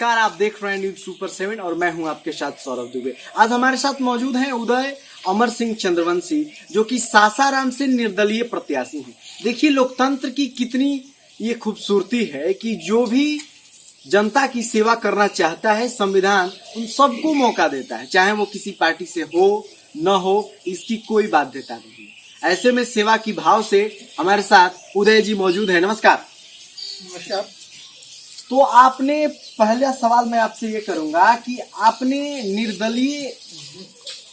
नमस्कार, आप देख रहे हैं न्यूज सुपर 7 और मैं हूं आपके साथ सौरभ दुबे। आज हमारे साथ मौजूद हैं उदय अमर सिंह चंद्रवंशी, जो कि सासाराम से निर्दलीय प्रत्याशी हैं। देखिए लोकतंत्र की कितनी ये खूबसूरती है कि जो भी जनता की सेवा करना चाहता है, संविधान उन सबको मौका देता है, चाहे वो किसी पार्टी से हो न हो, इसकी कोई बाध्यता नहीं है। ऐसे में सेवा की भाव से हमारे साथ उदय जी मौजूद है। नमस्कार। नमस्कार। तो आपने, पहला सवाल मैं आपसे ये करूंगा कि आपने निर्दलीय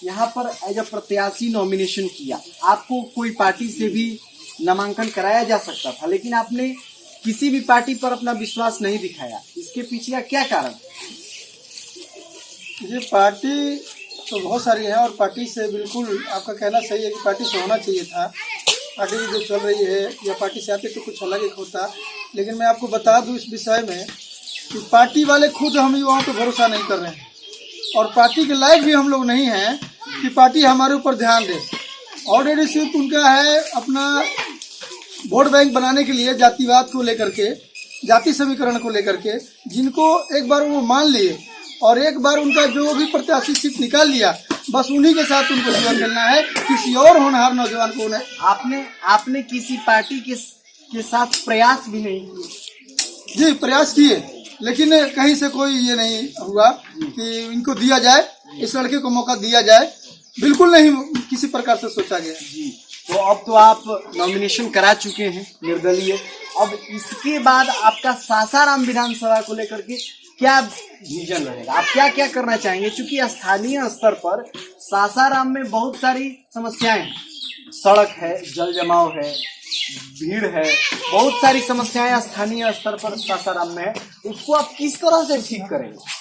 यहाँ पर एज अ प्रत्याशी नॉमिनेशन किया, आपको कोई पार्टी से भी नामांकन कराया जा सकता था, लेकिन आपने किसी भी पार्टी पर अपना विश्वास नहीं दिखाया। इसके पीछे का क्या कारण? ये पार्टी तो बहुत सारी है और पार्टी से बिल्कुल आपका कहना सही है कि पार्टी से होना चाहिए था। पार्टी जो चल रही है या पार्टी से आती तो कुछ अलग ही होता, लेकिन मैं आपको बता दूं इस विषय में कि पार्टी वाले खुद हम युवाओं पर भरोसा नहीं कर रहे हैं और पार्टी के लायक भी हम लोग नहीं हैं कि पार्टी हमारे ऊपर ध्यान दे। ऑलरेडी सिर्फ उनका है अपना वोट बैंक बनाने के लिए जातिवाद को लेकर के, जाति समीकरण को लेकर के, जिनको एक बार वो मान लिए और एक बार उनका जो भी प्रत्याशी सीट निकाल लिया, बस उन्हीं के साथ उनको जुआ खेलना है। किसी और होनहार नौजवान को नहीं। आपने किसी पार्टी के साथ प्रयास भी नहीं किए? जी प्रयास किए, लेकिन कहीं से कोई ये नहीं हुआ कि इनको दिया जाए, इस लड़के को मौका दिया जाए। बिल्कुल नहीं किसी प्रकार से सोचा गया। जी, तो अब तो आप नॉमिनेशन करा चुके हैं निर्दलीय। अब इसके बाद आपका सासाराम विधानसभा को लेकर के क्या विजन रहेगा? आप क्या क्या करना चाहेंगे? क्योंकि स्थानीय स्तर पर सासाराम में बहुत सारी समस्याएं हैं, सड़क है, जल जमाव है, भीड़ है, बहुत सारी समस्याएं स्थानीय स्तर पर सासाराम में है। उसको आप किस तरह से ठीक करेंगे?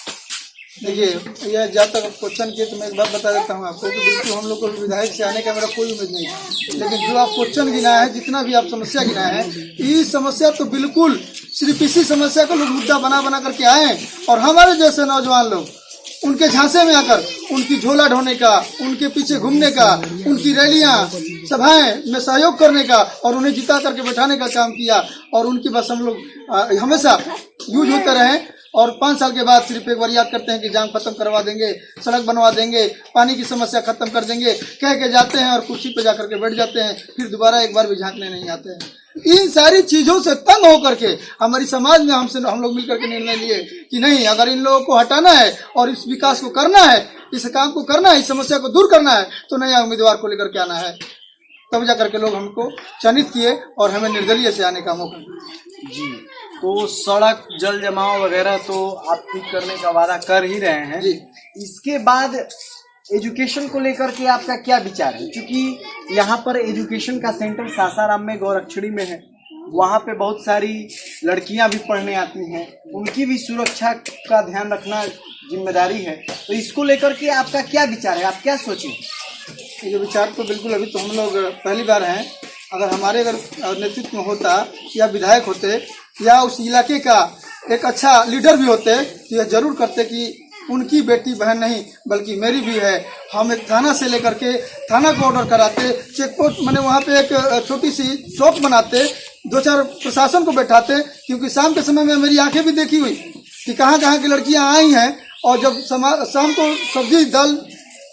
देखिए, यह जब तक क्वेश्चन किए तो मैं एक बात बता देता हूँ आपको कि बिल्कुल हम लोग को विधायक से आने का मेरा कोई उम्मीद नहीं है, लेकिन जो आप क्वेश्चन गिना है, जितना भी आप समस्या गिना है, ये समस्या तो बिल्कुल सिर्फ इसी समस्या को लोग मुद्दा बना बना करके आए और हमारे जैसे नौजवान लोग उनके झांसे में आकर उनकी झोला ढोने का, उनके पीछे घूमने का, उनकी रैलियां सभाएं में सहयोग करने का और उन्हें जिता करके बैठाने का काम किया और उनकी बस हम लोग हमेशा यूज होते रहे। और 5 साल के बाद सिर्फ एक बार याद करते हैं कि जाम खत्म करवा देंगे, सड़क बनवा देंगे, पानी की समस्या खत्म कर देंगे, कह के जाते हैं और कुर्सी पे जाकर के बैठ जाते हैं, फिर दोबारा एक बार भी झांकने नहीं आते हैं। इन सारी चीजों से तंग होकर के हमारी समाज में हम लोग मिलकर के निर्णय लिए कि नहीं, अगर इन लोगों को हटाना है और इस विकास को करना है, इस काम को करना है, इस समस्या को दूर करना है, तो नया उम्मीदवार को लेकर के आना है। तब जाकर के लोग हमको चयनित किए और हमें निर्दलीय से आने का मौका दिया। जी, तो सड़क, जल जमाव वगैरह तो आप ठीक करने का वादा कर ही रहे हैं जी। इसके बाद एजुकेशन को लेकर के आपका क्या विचार है? क्योंकि यहाँ पर एजुकेशन का सेंटर सासाराम में गौरक्षणी में है, वहाँ पे बहुत सारी लड़कियाँ भी पढ़ने आती हैं, उनकी भी सुरक्षा का ध्यान रखना जिम्मेदारी है। तो इसको लेकर के आपका क्या विचार है? आप क्या सोचें? ये विचार तो बिल्कुल, अभी तो हम लोग पहली बार हैं। अगर हमारे नेतृत्व में होता या विधायक होते या उस इलाके का एक अच्छा लीडर भी होते तो यह जरूर करते कि उनकी बेटी बहन नहीं बल्कि मेरी भी है। हम एक थाना से लेकर के थाना को ऑर्डर कराते, चेक पोस्ट मैंने वहाँ पे एक छोटी सी चौक बनाते, 2-4 प्रशासन को बैठाते, क्योंकि शाम के समय में मेरी आंखें भी देखी हुई कि कहाँ कहाँ की लड़कियाँ आई हैं और जब शाम को सब्जी दाल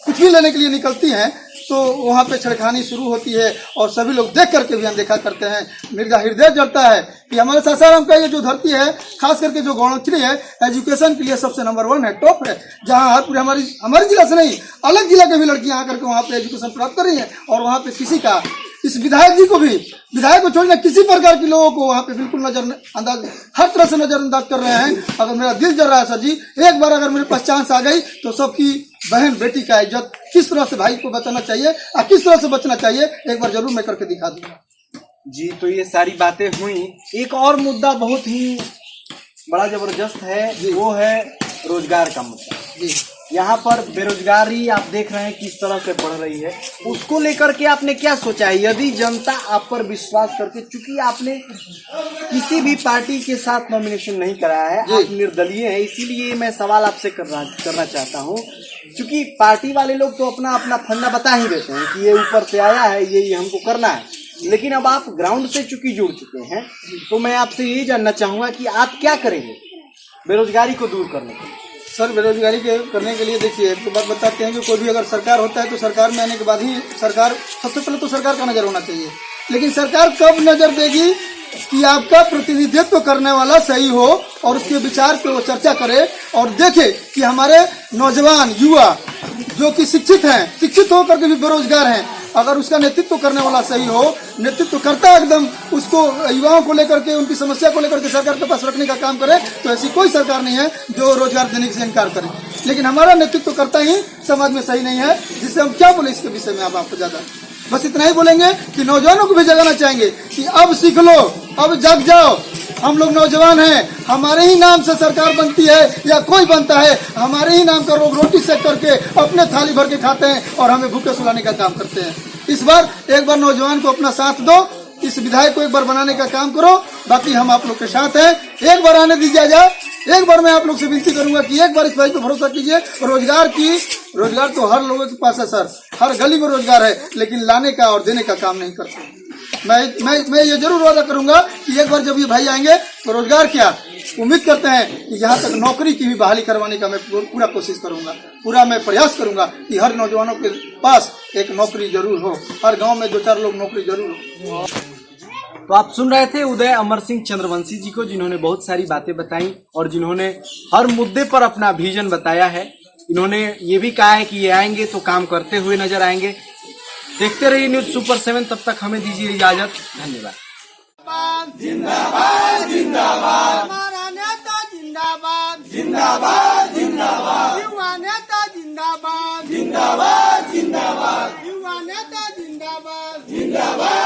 कुछ भी लेने के लिए निकलती हैं तो वहाँ पे छेड़खानी शुरू होती है और सभी लोग देख करके भी अनदेखा करते हैं। मेरा हृदय जलता है कि हमारे सासाराम का ये जो धरती है, खास करके जो गौरक्षणी है, एजुकेशन के लिए सबसे नंबर 1 है, टॉप है, जहाँ हर पूरे हमारे जिला से नहीं अलग जिला के भी लड़कियाँ आकर के वहाँ पे एजुकेशन प्राप्त कर रही हैं और वहाँ पे किसी का, इस विधायक जी को भी, विधायक को छोड़ना किसी प्रकार के लोगों को वहाँ पे बिल्कुल नजरअंदाज, हर तरह से नजरअंदाज कर रहे हैं। अगर मेरा दिल जल रहा है सर जी, एक बार अगर मेरे पास चांस आ गई तो सबकी बहन बेटी का इज्जत किस तरह से भाई को बचाना चाहिए और किस तरह से बचना चाहिए, एक बार जरूर मैं करके दिखा दूंगा। जी, तो ये सारी बातें हुई। एक और मुद्दा बहुत ही बड़ा जबरदस्त है, वो है रोजगार का मुद्दा। जी, यहाँ पर बेरोजगारी आप देख रहे हैं किस तरह से बढ़ रही है, उसको लेकर के आपने क्या सोचा है? यदि जनता आप पर विश्वास करके, चूंकि आपने किसी भी पार्टी के साथ नॉमिनेशन नहीं कराया है, आप निर्दलीय हैं, इसीलिए मैं सवाल आपसे करना चाहता हूँ। क्योंकि पार्टी वाले लोग तो अपना अपना फंडा बता ही देते हैं कि ये ऊपर से आया है, ये हमको करना है, लेकिन अब आप ग्राउंड से चूंकि जुड़ चुके हैं, तो मैं आपसे यही जानना चाहूंगा कि आप क्या करेंगे बेरोजगारी को दूर करने के लिए? सर बेरोजगारी के करने के लिए देखिए एक तो बात बताते हैं कि कोई भी अगर सरकार होता है तो सरकार में आने के बाद ही सरकार, सबसे पहले तो सरकार का नजर होना चाहिए। लेकिन सरकार कब नजर देगी कि आपका प्रतिनिधित्व करने वाला सही हो और उसके विचार पे वो चर्चा करे और देखे कि हमारे नौजवान युवा जो कि शिक्षित हैं, शिक्षित होकर के भी बेरोजगार हैं, अगर उसका नेतृत्व करने वाला सही हो, नेतृत्व करता एकदम उसको युवाओं को लेकर के उनकी समस्या को लेकर के सरकार के पास रखने का काम करे, तो ऐसी कोई सरकार नहीं है जो रोजगार देने से इनकार करे। लेकिन हमारा नेतृत्व करता ही समाज में सही नहीं है, जिससे हम क्या बोले इसके विषय में आप आपको ज्यादा बस इतना ही बोलेंगे कि नौजवानों को भी जगाना चाहेंगे कि अब सीख लो, अब जग जाओ, हम लोग नौजवान हैं, हमारे ही नाम से सरकार बनती है या कोई बनता है, हमारे ही नाम का लोग रोटी सेक करके अपने थाली भर के खाते हैं और हमें भूखे सुलाने का काम करते हैं। इस बार एक बार नौजवान को अपना साथ दो, इस विधायक को एक बार बनाने का काम करो, बाकी हम आप लोग के साथ हैं। एक बार आने दीजिए जाए, एक बार मैं आप लोग से विनती करूंगा कि एक बार इस भाई पे भरोसा कीजिए। रोजगार तो हर लोगों के पास है सर, हर गली में रोजगार है, लेकिन लाने का और देने का काम नहीं करते। मैं ये जरूर वादा करूंगा कि एक बार जब ये भाई आएंगे तो रोजगार क्या, उम्मीद करते हैं कि यहाँ तक नौकरी की भी बहाली करवाने का मैं पूरा कोशिश करूंगा, पूरा मैं प्रयास करूंगा कि हर नौजवानों के पास एक नौकरी जरूर हो, हर गांव में 2-4 लोग नौकरी जरूर हो। तो आप सुन रहे थे उदय अमर सिंह चंद्रवंशी जी को, जिन्होंने बहुत सारी बातें बताई और जिन्होंने हर मुद्दे पर अपना विजन बताया है। इन्होंने ये भी कहा है कि ये आएंगे तो काम करते हुए नजर आएंगे। देखते रहिए न्यूज़ सुपर 7, तब तक हमें दीजिए इजाजत। धन्यवाद। जिंदाबाद जिंदाबाद, हमारा नेता जिंदाबाद जिंदाबाद जिंदाबाद, युवा नेता जिंदाबाद जिंदाबाद जिंदाबाद, युवा नेता जिंदाबाद जिंदाबाद।